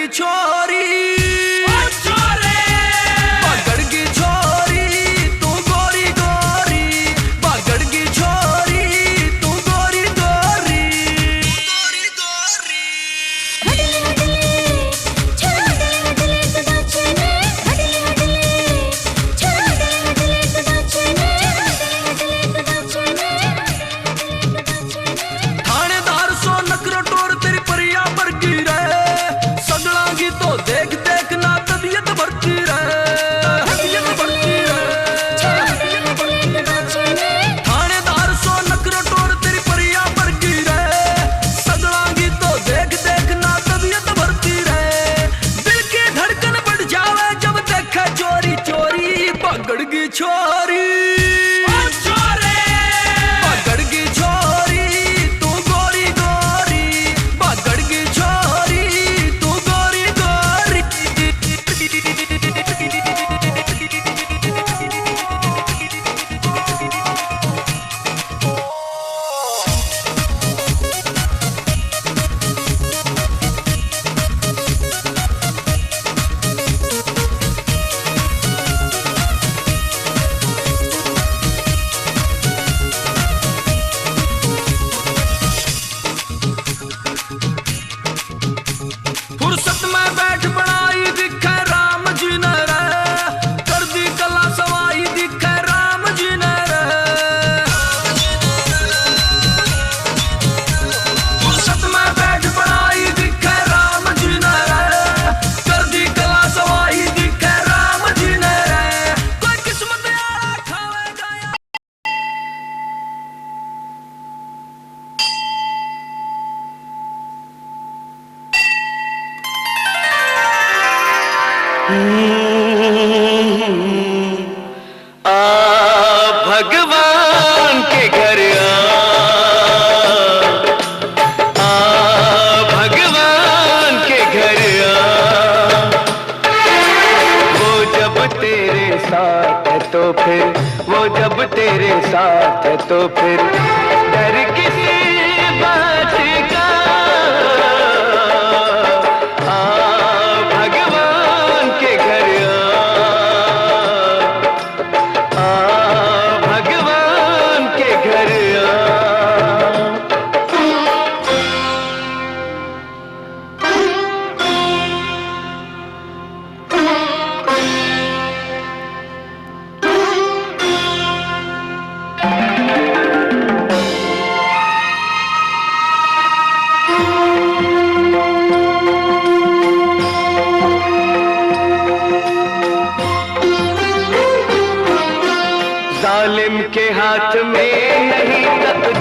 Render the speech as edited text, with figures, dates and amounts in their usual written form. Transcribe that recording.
छोरी पकड़ की छोरी तू गोरी गोरी, पकड़ की छोरी तू गोरी गोरी, गोरी गोरी। थानेदार सो नखरा टोर तेरी परिया पर गिरे, सगला की तो देख देख ना तबीयत भरती रहे, तबीयत भरती रहे। थानेदार सो नखरा टोर तेरी परिया पर गिरे, सगला की तो देख देख ना तबीयत भरती रहे। दिल की धड़कन बढ़ जावे जब देखे चोरी चोरी, पकड़ की छोरी पकड़ की छोरी तू गोरी गोरी, पकड़ की छोरी तू गोरी गोरी। फुर्सत में बैठ बनाई दिखे राम जी ने रे, कर दी कला सवाई दिखे राम जी ने रे। फुर्सत में बैठ बनाई दिखे राम जी ने रे, कर दी कला सवाई दिखे राम जी ने रे। कोई किस्मत यारा खावेगा या आ भगवान के घर आ भगवान के घर वो जब तेरे साथ है तो फिर, वो जब तेरे साथ है तो फिर डर किसी बात का। आ भगवान के घर आ भगवान के घर जालिम के हाथ में नहीं तकदीर